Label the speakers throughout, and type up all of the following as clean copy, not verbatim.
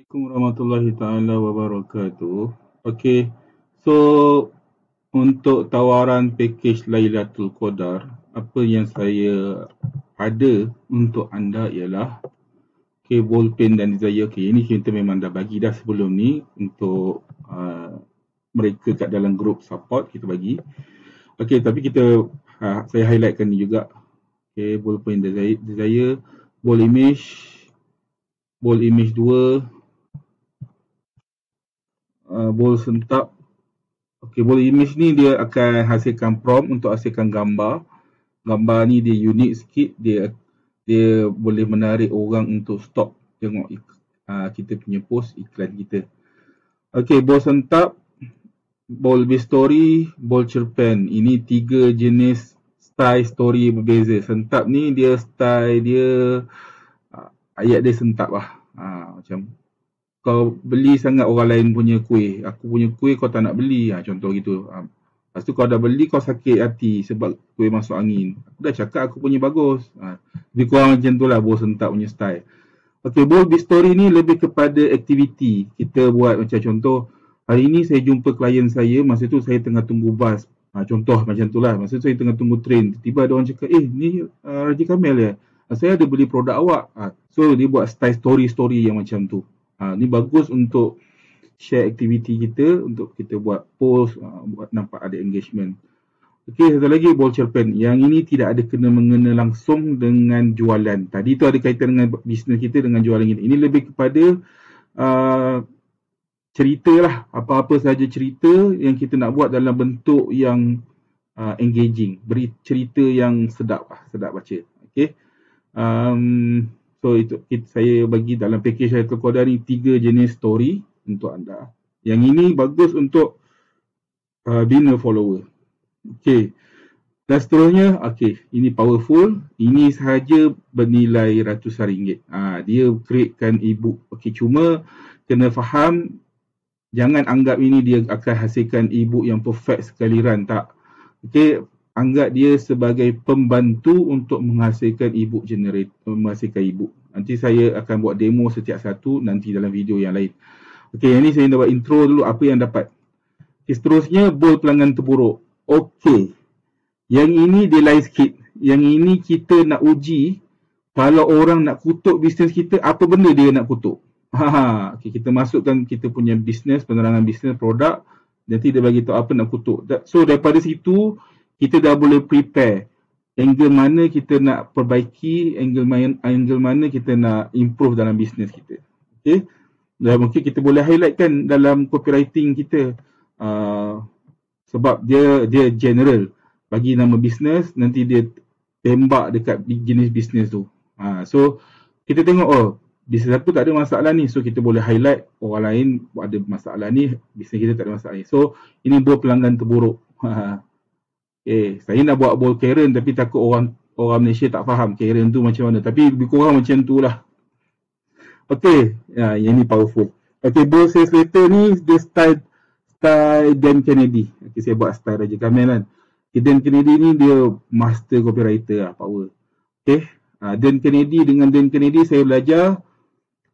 Speaker 1: Assalamualaikum warahmatullahi taala wabarakatuh. Okey. So untuk tawaran pakej Lailatul Qadar, apa yang saya ada untuk anda ialah bolpen dan desire. Ini kita memang dah bagi dah sebelum ni untuk mereka kat dalam grup support kita bagi. Tapi kita saya highlightkan ni juga. Bolpen desire, ball image 2, ball sentap. Ball image ni dia akan hasilkan prompt untuk hasilkan gambar. Gambar ni dia unik sikit, dia boleh menarik orang untuk stop tengok kita punya post iklan kita. Ball sentap, ball base story, ball cerpen. Ini 3 jenis style story berbeza. Sentap ni dia style dia ayat dia sentap lah. Macam kau beli sangat orang lain punya kuih, aku punya kuih kau tak nak beli, contoh gitu. Lepas tu kau dah beli, kau sakit hati sebab kuih masuk angin. Aku dah cakap aku punya bagus. Lebih kurang macam tu lah ball sentap punya style. Ball base story ni lebih kepada aktiviti. Kita buat macam contoh, hari ni saya jumpa klien saya, masa tu saya tengah tunggu bas. Contoh macam tu lah, masa tu saya tengah tunggu train. Tiba-tiba ada orang cakap, ni Raja Kamil ya? Saya ada beli produk awak. So dia buat style story-story yang macam tu. Ni bagus untuk share aktiviti kita, untuk kita buat post, buat nampak ada engagement. Satu lagi ball cerpen. Yang ini tidak ada kena-mengena langsung dengan jualan. Tadi tu ada kaitan dengan bisnes kita, dengan jualan kita. Ini lebih kepada cerita lah. Apa-apa sahaja cerita yang kita nak buat dalam bentuk yang engaging. Beri cerita yang sedap baca. So itu saya bagi dalam pakej Lailatul Qadar ni 3 jenis story untuk anda. Yang ini bagus untuk bina follower. Dan seterusnya, ini powerful. Ini sahaja bernilai ratusan ringgit. Dia createkan e-book. Cuma kena faham, jangan anggap ini dia akan hasilkan e-book yang perfect sekali run. Tak. Anggap dia sebagai pembantu untuk menghasilkan e-book menghasilkan e-book. Nanti saya akan buat demo setiap satu nanti dalam video yang lain. Yang ni saya nak buat intro dulu apa yang dapat. Seterusnya bol pelanggan terburuk. Yang ini dia lain sikit. Yang ini kita nak uji kalau orang nak kutuk bisnes kita, apa benda dia nak kutuk. Kita masukkan kita punya bisnes, penerangan bisnes, produk. Nanti dia bagi tahu apa nak kutuk. So daripada situ kita dah boleh prepare angle mana kita nak perbaiki, angle mana kita nak improve dalam bisnes kita. Dan mungkin kita boleh highlightkan dalam copywriting kita. Sebab dia general. Bagi nama bisnes, nanti dia tembak dekat jenis bisnes tu. So kita tengok, bisnes aku tak ada masalah ni. So kita boleh highlight orang lain ada masalah ni, bisnes kita tak ada masalah ni. So ini bol pelanggan terburuk. Saya nak buat ball Karen tapi takut orang Malaysia tak faham Karen tu macam mana. Tapi lebih kurang macam tu lah. Yang ni powerful. Ball sales letter ni dia style Dan Kennedy. Saya buat style Raja Kamil kan. Dan Kennedy ni dia master copywriter lah, power. Dan Kennedy, dengan Dan Kennedy saya belajar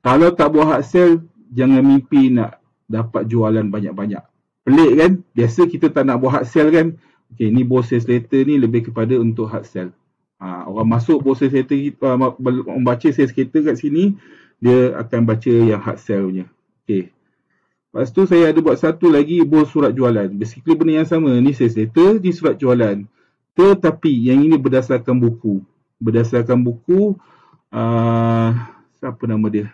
Speaker 1: kalau tak buat hard sell, jangan mimpi nak dapat jualan banyak-banyak. Pelik kan? Biasa kita tak nak buat hard sell kan? Ni ball sales letter ni lebih kepada untuk hard sell. Orang masuk ball sales letter, membaca sales letter kat sini, dia akan baca yang hard sell punya. Lepas tu saya ada buat satu lagi ball surat jualan. Basically benda yang sama. Ni sales letter, ni surat jualan. Tetapi yang ini berdasarkan buku. Siapa nama dia?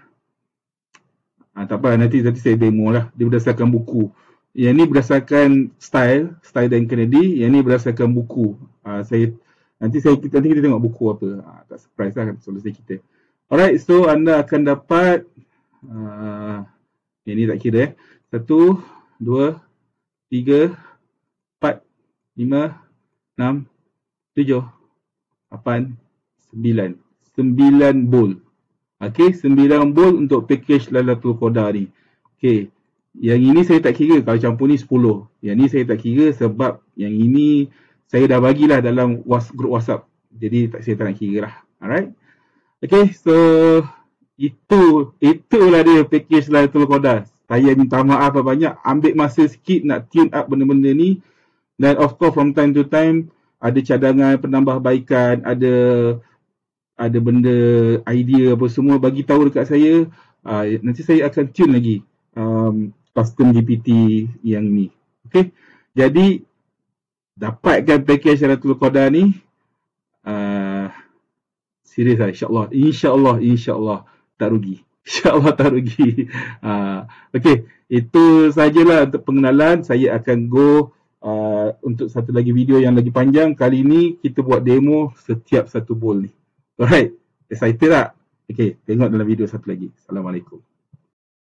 Speaker 1: Tak apa, nanti saya demo lah. Dia berdasarkan buku. Yang ni berdasarkan style Dan Kennedy. Yang ni berdasarkan buku. Nanti kita tengok buku apa. Tak surprise lah solusi kita. Alright, so anda akan dapat yang ni tak kira 1, 2, 3, 4, 5, 6, 7, 8, 9. 9 bol. 9 bol untuk pakej Lailatul Qadar ni. Yang ini saya tak kira, kalau campur ni 10. Yang ni saya tak kira sebab yang ini saya dah bagilah dalam grup WhatsApp. Jadi saya tak nak kira lah. Alright. So Itulah dia package Lailatul Qadar. Saya minta maaf banyak, ambil masa sikit nak tune up benda-benda ni. Dan of course from time to time ada cadangan penambahbaikan, ada benda idea apa semua, bagi tahu dekat saya. Nanti saya akan tune lagi custom GPT yang ni. Okay, jadi dapatkan package Lailatul Qadar ni, serius lah, insyaAllah tak rugi. InsyaAllah tak rugi. Okay, itu sajalah untuk pengenalan. Saya akan go untuk satu lagi video yang lagi panjang. Kali ni kita buat demo setiap satu bowl ni. Alright, excited tak? Okay, tengok dalam video satu lagi. Assalamualaikum.